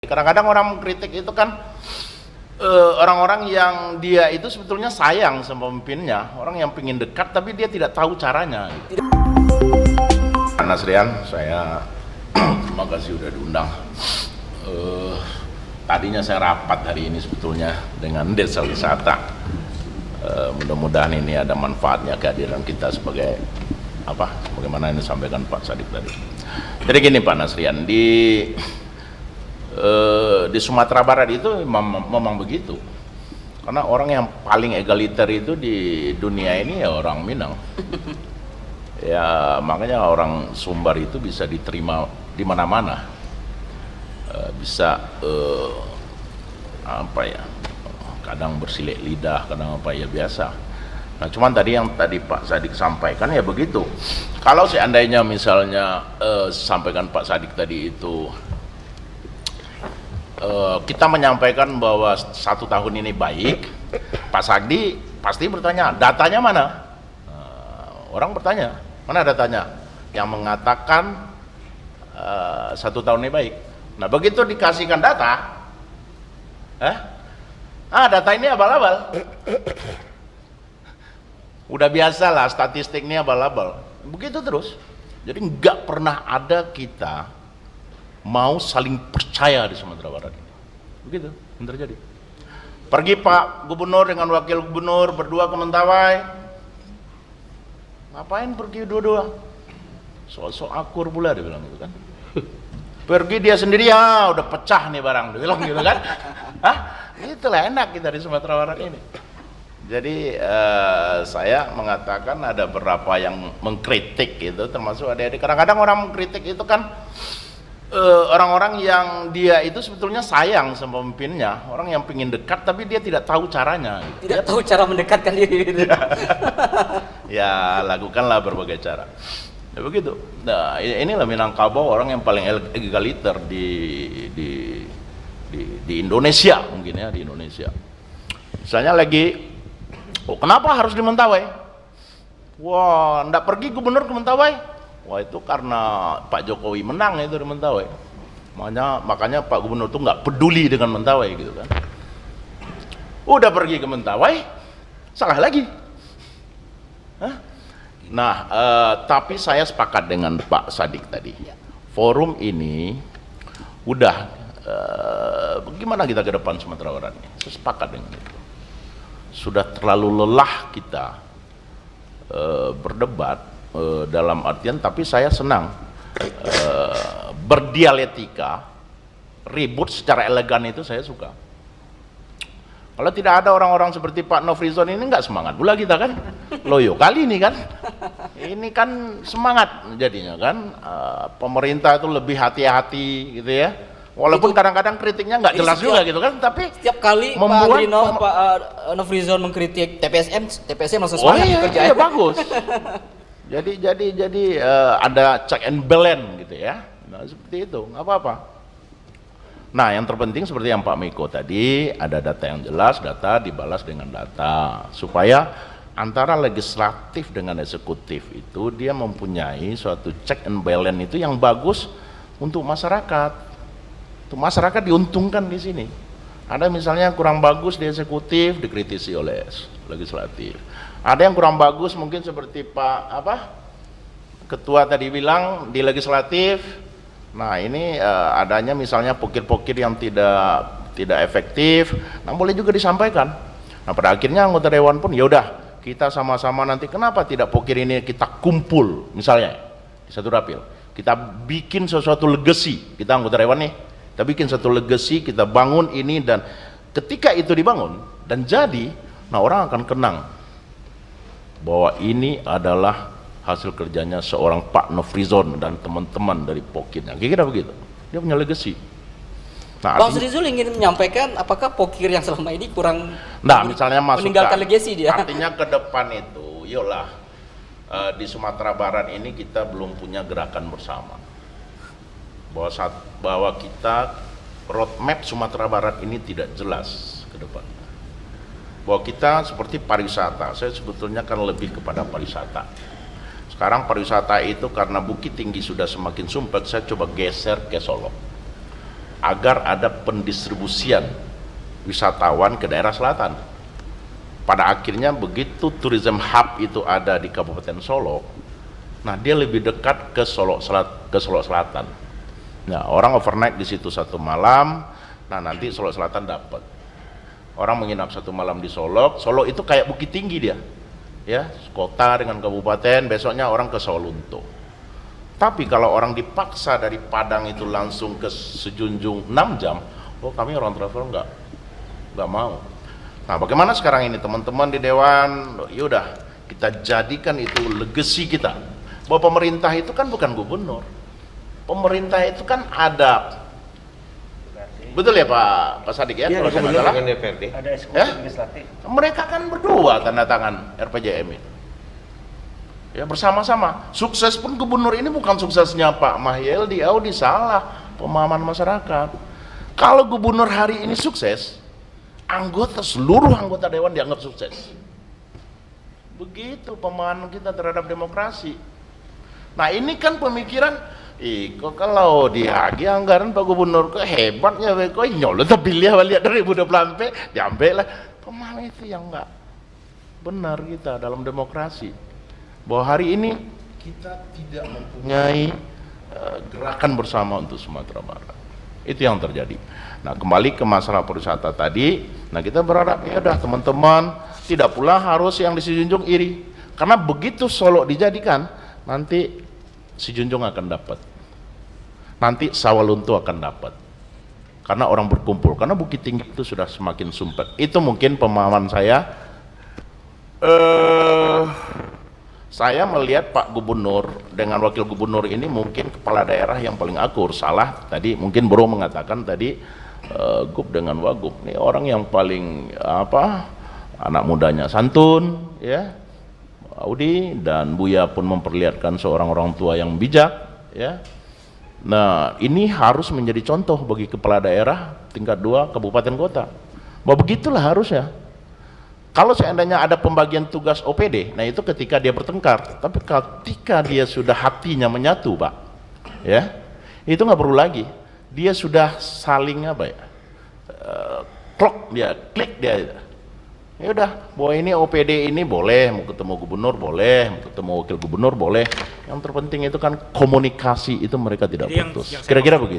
Kadang-kadang orang mengkritik itu kan orang-orang yang dia itu sebetulnya sayang sama pemimpinnya, orang yang ingin dekat tapi dia tidak tahu caranya. Gitu. Mas Rian, saya terima kasih udah diundang. Tadinya saya rapat hari ini sebetulnya dengan Desa Wisata. Mudah-mudahan ini ada manfaatnya kehadiran kita sebagai bagaimana ini disampaikan Pak Sadik tadi. Jadi gini Pak Nasrian, di Sumatera Barat itu memang begitu, karena orang yang paling egaliter itu di dunia ini ya orang Minang. Ya makanya orang Sumbar itu bisa diterima di mana-mana, bisa kadang bersilik lidah, kadang biasa. Nah cuman tadi yang Pak Sadik sampaikan ya begitu. Kalau seandainya misalnya sampaikan Pak Sadik tadi itu kita menyampaikan bahwa 1 tahun ini baik, Pak Sadik pasti bertanya datanya mana? Orang bertanya mana datanya yang mengatakan 1 tahun ini baik. Nah begitu dikasihkan data, data ini abal-abal. Udah biasa lah statistik ini abal-abal. Begitu terus. Jadi nggak pernah ada kita mau saling percaya di Sumatera Barat ini. Begitu yang terjadi. Pergi Pak Gubernur dengan Wakil Gubernur berdua ke Mentawai. Ngapain pergi dua-dua? So-so akur pula dia bilang gitu kan. Pergi dia sendiri udah pecah nih barang dia bilang gitu kan. Itulah enak kita di Sumatera Barat ini. Jadi saya mengatakan ada beberapa yang mengkritik itu, termasuk adik-adik. Kadang-kadang orang mengkritik itu kan orang-orang yang dia itu sebetulnya sayang sama pemimpinnya, orang yang ingin dekat tapi dia tidak tahu caranya. Gitu. Tidak tahu cara mendekatkan diri. Gitu. Ya lakukanlah berbagai cara. Ya begitu. Nah inilah Minangkabau orang yang paling egaliter di Indonesia mungkin ya, di Indonesia. Misalnya lagi kenapa harus di Mentawai? Wah, ndak pergi gubernur ke Mentawai? Wah, itu karena Pak Jokowi menang itu di Mentawai. Makanya Pak Gubernur tuh nggak peduli dengan Mentawai gitu kan. Udah pergi ke Mentawai, salah lagi. Nah, tapi saya sepakat dengan Pak Sadik tadi. Forum ini udah bagaimana kita ke depan Sumatera Barat ini? Saya sepakat dengan itu. Sudah terlalu lelah kita berdebat dalam artian, tapi saya senang berdialektika, ribut secara elegan itu saya suka. Kalau tidak ada orang-orang seperti Pak Nofrizon ini nggak semangat pula kita kan, loyo kali ini kan, ini kan semangat jadinya kan, pemerintah itu lebih hati-hati gitu ya. Walaupun kadang-kadang kritiknya nggak jelas juga gitu kan, tapi setiap kali Pak Agrino, Pak Nofrizon mengkritik TPSM langsung semangat bekerja. Iya bagus. Jadi ada check and balance gitu ya. Nah seperti itu, nggak apa-apa. Nah yang terpenting seperti yang Pak Miko tadi, ada data yang jelas, data dibalas dengan data, supaya antara legislatif dengan eksekutif itu dia mempunyai suatu check and balance itu yang bagus untuk masyarakat. Masyarakat diuntungkan di sini. Ada misalnya kurang bagus di eksekutif dikritisi oleh legislatif. Ada yang kurang bagus mungkin seperti Pak Ketua tadi bilang di legislatif. Nah ini adanya misalnya pokir-pokir yang tidak efektif. Nah boleh juga disampaikan. Nah pada akhirnya anggota dewan pun ya udah kita sama-sama nanti kenapa tidak pokir ini kita kumpul misalnya di satu dapil. Kita bikin sesuatu legacy. Kita anggota dewan nih. Kita bikin satu legacy, kita bangun ini, dan ketika itu dibangun dan jadi, nah orang akan kenang bahwa ini adalah hasil kerjanya seorang Pak Nofrizon dan teman-teman dari Pokirnya. Kira-kira begitu. Dia punya legacy. Nah, Bang Srizul ingin menyampaikan apakah Pokir yang selama ini kurang misalnya meninggalkan legacy dia. Artinya ke depan itu, yolah di Sumatera Barat ini kita belum punya gerakan bersama. Bahwa kita roadmap Sumatera Barat ini tidak jelas ke depan. Bahwa kita seperti pariwisata, saya sebetulnya kan lebih kepada pariwisata. Sekarang pariwisata itu karena Bukit Tinggi sudah semakin sumpek, saya coba geser ke Solo. agar ada pendistribusian wisatawan ke daerah selatan. Pada akhirnya begitu tourism hub itu ada di Kabupaten Solo, nah dia lebih dekat ke Solo Selatan. Nah, orang overnight di situ 1 malam, nah nanti Solo Selatan dapat. Orang menginap 1 malam di Solo, Solo itu kayak Bukit Tinggi dia, ya, kota dengan kabupaten, besoknya orang ke Sawalunto. Tapi kalau orang dipaksa dari Padang itu langsung ke Sejunjung 6 jam, oh kami orang travel nggak mau. Nah, bagaimana sekarang ini teman-teman di Dewan? Yaudah, kita jadikan itu legacy kita. Bahwa pemerintah itu kan bukan gubernur. Pemerintah itu kan ada. Betul ya Pak Sadik ya? Iya, Kalau saya nggak salah. ada eksekutif legislatif. Mereka kan berdua tanda tangan RPJM ini. Ya, bersama-sama. Sukses pun gubernur ini bukan suksesnya Pak Mahyeldi, Audi, salah pemahaman masyarakat. Kalau gubernur hari ini sukses, seluruh anggota dewan dianggap sukses. Begitu pemahaman kita terhadap demokrasi. Nah, ini kan pemikiran, kok kalau dihagi anggaran Pak Gubernur kok hebatnya, kok nyolot pilih lihat 2024 diambil lah. Pemahaman itu yang enggak benar kita dalam demokrasi. Bahwa hari ini kita tidak mempunyai gerakan bersama untuk Sumatera Barat. Itu yang terjadi. Nah, kembali ke masalah pariwisata tadi, nah kita berharap ya udah teman-teman, tidak pula harus yang di Sijunjung iri. Karena begitu Solo dijadikan, nanti Sijunjung akan dapat. Nanti Sawalunto akan dapat. Karena orang berkumpul, karena Bukit Tinggi itu sudah semakin sumpah. Itu mungkin pemahaman saya. Saya melihat Pak Gubernur dengan Wakil Gubernur ini mungkin kepala daerah yang paling akur. Salah tadi mungkin Bro mengatakan tadi Gub dengan Wagub ini orang yang paling anak mudanya santun, ya, Audi dan Buya pun memperlihatkan seorang orang tua yang bijak, ya. Nah, ini harus menjadi contoh bagi kepala daerah tingkat 2 kabupaten kota. Bahwa begitulah harusnya. Kalau seandainya ada pembagian tugas OPD, nah itu ketika dia bertengkar. Tapi ketika dia sudah hatinya menyatu, Pak, ya, itu nggak perlu lagi. Dia sudah saling klik dia. Ya udah, bahwa ini OPD ini boleh, mau ketemu gubernur boleh, mau ketemu wakil gubernur boleh. Yang terpenting itu kan komunikasi itu mereka tidak putus. Kira-kira begitu.